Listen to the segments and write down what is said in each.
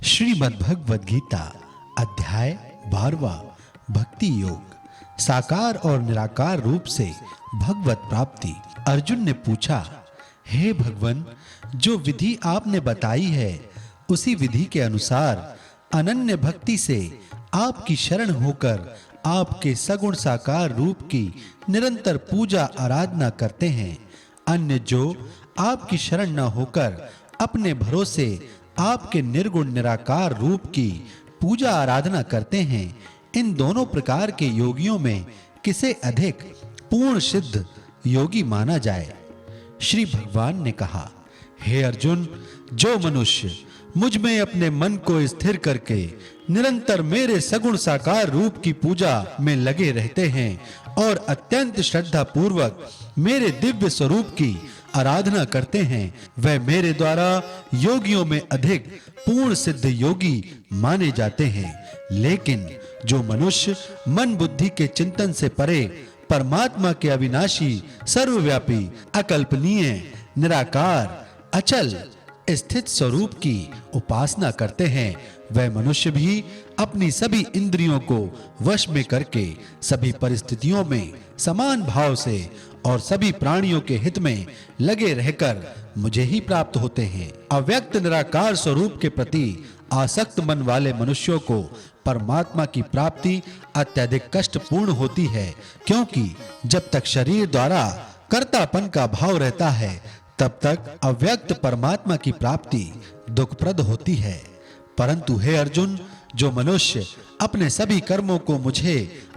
श्रीमद् भगवद गीता अध्याय 12 भक्ति योग। साकार और निराकार रूप से भगवत प्राप्ति। अर्जुन ने पूछा, हे भगवन, जो विधि आपने बताई है उसी विधि के अनुसार अनन्य भक्ति से आपकी शरण होकर आपके सगुण साकार रूप की निरंतर पूजा आराधना करते हैं। अन्य जो आपकी शरण न होकर अपने भरोसे आपके निर्गुण निराकार रूप की पूजा आराधना करते हैं, इन दोनों प्रकार के योगियों में किसे अधिक पूर्ण सिद्ध योगी माना जाए? श्री भगवान ने कहा, हे अर्जुन, जो मनुष्य मुझ में अपने मन को स्थिर करके निरंतर मेरे सगुण साकार रूप की पूजा में लगे रहते हैं और अत्यंत श्रद्धा पूर्वक मेरे दिव्य स्वरूप की आराधना करते हैं, वह मेरे द्वारा योगियों में अधिक पूर्ण सिद्ध योगी माने जाते हैं। लेकिन जो मनुष्य मन बुद्धि के चिंतन से परे परमात्मा के अविनाशी, सर्वव्यापी, अकल्पनीय, निराकार, अचल स्थित स्वरूप की उपासना करते हैं, वह मनुष्य भी अपनी सभी इंद्रियों को वश में करके सभी परिस्थितियों में समान भाव से और सभी प्राणियों के हित में लगे रहकर मुझे ही प्राप्त होते हैं। अव्यक्त निराकार स्वरूप के प्रति आसक्त मन वाले मनुष्यों को परमात्मा की प्राप्ति अत्यधिक कष्टपूर्ण होती है, क्योंकि जब तक शरीर द्वारा कर्तापन का भाव रहता है तब तक अव्यक्त परमात्मा की प्राप्ति दुखप्रद होती है। परंतु हे अर्जुन, जो मनुष्य अपने सभी कर्मों को मुझे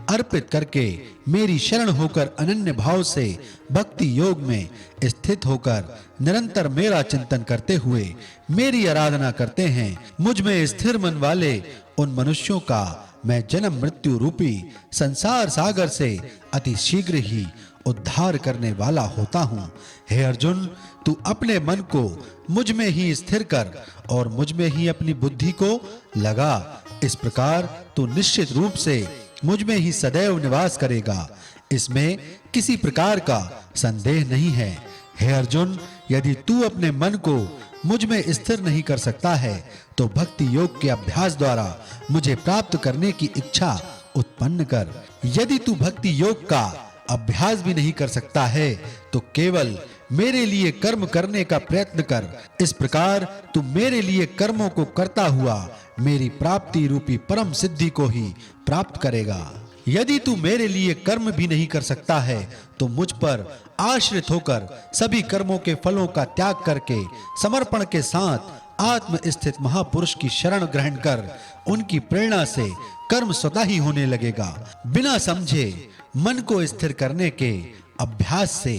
अर्पित करके मेरी शरण होकर अनन्य भाव से भक्ति योग में स्थित होकर निरंतर मेरा चिंतन करते हुए मेरी आराधना करते हैं, मुझ में स्थिर मन वाले उन मनुष्यों का मैं जन्म मृत्यु रूपी संसार सागर से अति शीघ्र ही उद्धार करने वाला होता हूँ। हे अर्जुन, तू अपने मन को मुझ में ही स्थिर कर और मुझ में ही अपनी बुद्धि को लगा। इस प्रकार तू निश्चित रूप से मुझ में ही सदैव निवास करेगा, इसमें किसी प्रकार का संदेह नहीं है। हे अर्जुन, यदि तू अपने मन को मुझ में स्थिर नहीं कर सकता है तो भक्ति योग के अभ्यास द्वारा मुझे प्राप्त करने की इच्छा उत्पन्न कर। यदि तू भक्ति योग का अभ्यास भी नहीं कर सकता है तो केवल मेरे लिए कर्म करने का प्रयत्न कर। इस प्रकार तू मेरे लिए कर्मों को करता हुआ मेरी प्राप्ति रूपी परम सिद्धि को ही प्राप्त करेगा। यदि तू मेरे लिए कर्म भी नहीं कर सकता है तो मुझ पर आश्रित होकर सभी कर्मों के फलों का त्याग करके समर्पण के साथ आत्म स्थित महापुरुष की शरण ग्रहण कर उनकी प्रेरणा से कर्म स्वतः ही होने लगेगा। बिना समझे मन को स्थिर करने के अभ्यास से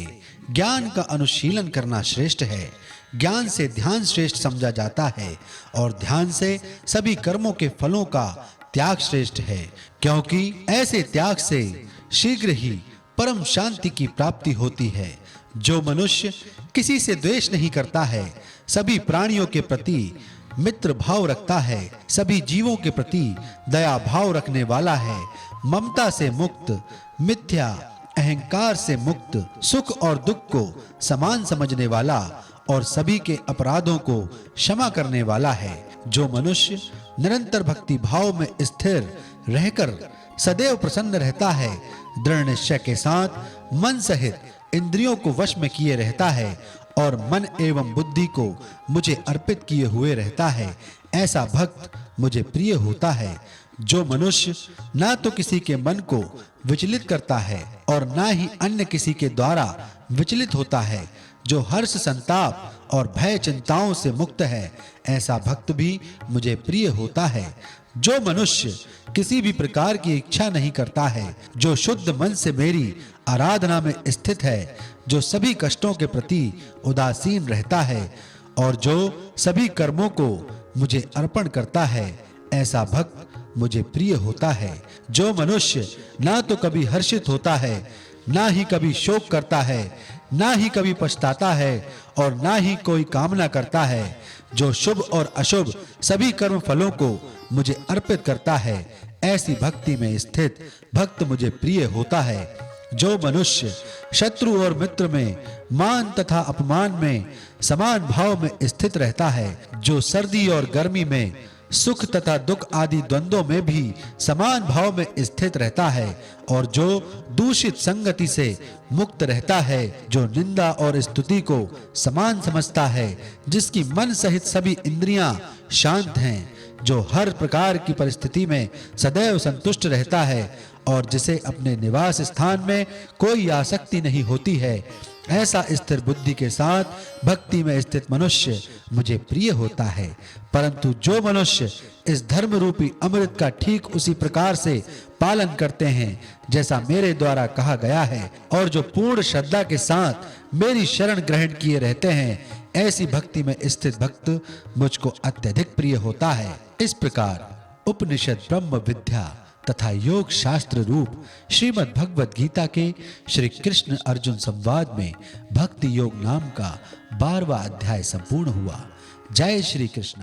ज्ञान का अनुशीलन करना श्रेष्ठ है। ज्ञान से ध्यान श्रेष्ठ समझा जाता है और ध्यान से सभी कर्मों के फलों का त्याग श्रेष्ठ है, क्योंकि ऐसे त्याग से शीघ्र ही परम शांति की प्राप्ति होती है। जो मनुष्य किसी से द्वेष नहीं करता है, सभी प्राणियों के प्रति मित्र भाव रखता है, सभी जीवों के प्रति दया भाव रखने वाला है, ममता से मुक्त, मिथ्या अहंकार से मुक्त, सुख और दुख को समान समझने वाला और सभी के अपराधों को क्षमा करने वाला है, जो मनुष्य निरंतर भक्ति भाव में स्थिर रहकर सदैव प्रसन्न रहता है, दृढ़ निश्चय के साथ मन सहित इंद्रियों को वश में किए रहता है और मन एवं बुद्धि को मुझे अर्पित किए हुए रहता है, ऐसा भक्त मुझे प्रिय होता है। जो मनुष्य ना तो किसी के मन को विचलित करता है और ना ही अन्य किसी के द्वारा विचलित होता है, जो हर्ष संताप और भय चिंताओं से मुक्त है, ऐसा भक्त भी मुझे प्रिय होता है। जो मनुष्य किसी भी प्रकार की इच्छा नहीं करता है, जो शुद्ध मन से मेरी आराधना में स्थित है, जो सभी कष्टों के प्रति उदासीन रहता है और जो सभी कर्मों को मुझे अर्पण करता है, ऐसा भक्त मुझे प्रिय होता है। जो मनुष्य ना तो कभी हर्षित होता है, ना ही कभी शोक करता है, ना ही कभी पछताता है और ना ही कोई कामना करता है, जो शुभ और अशुभ सभी कर्म फलों को मुझे अर्पित करता है, ऐसी भक्ति में स्थित भक्त मुझे प्रिय होता है। जो मनुष्य शत्रु और मित्र में, मान तथा अपमान में समान भाव में स्थित रहता है, जो सर्दी और गर्मी में सुख तथा दुख आदि द्वंद्वों में भी समान भाव में स्थित रहता है और जो दूषित संगति से मुक्त रहता है, जो निंदा और स्तुति को समान समझता है, जिसकी मन सहित सभी इंद्रियां शांत हैं, जो हर प्रकार की परिस्थिति में सदैव संतुष्ट रहता है और जिसे अपने निवास स्थान में कोई आसक्ति नहीं होती है, ऐसा स्थिर बुद्धि के साथ भक्ति में स्थित मनुष्य मुझे प्रिय होता है। परंतु जो मनुष्य इस धर्म रूपी अमृत का ठीक उसी प्रकार से पालन करते हैं जैसा मेरे द्वारा कहा गया है और जो पूर्ण श्रद्धा के साथ मेरी शरण ग्रहण किए रहते हैं, ऐसी भक्ति में स्थित भक्त मुझको अत्यधिक प्रिय होता है। इस प्रकार उपनिषद ब्रह्म विद्या तथा योग शास्त्र रूप श्रीमद् भगवत गीता के श्री कृष्ण अर्जुन संवाद में भक्ति योग नाम का 12वां अध्याय संपूर्ण हुआ। जय श्री कृष्ण।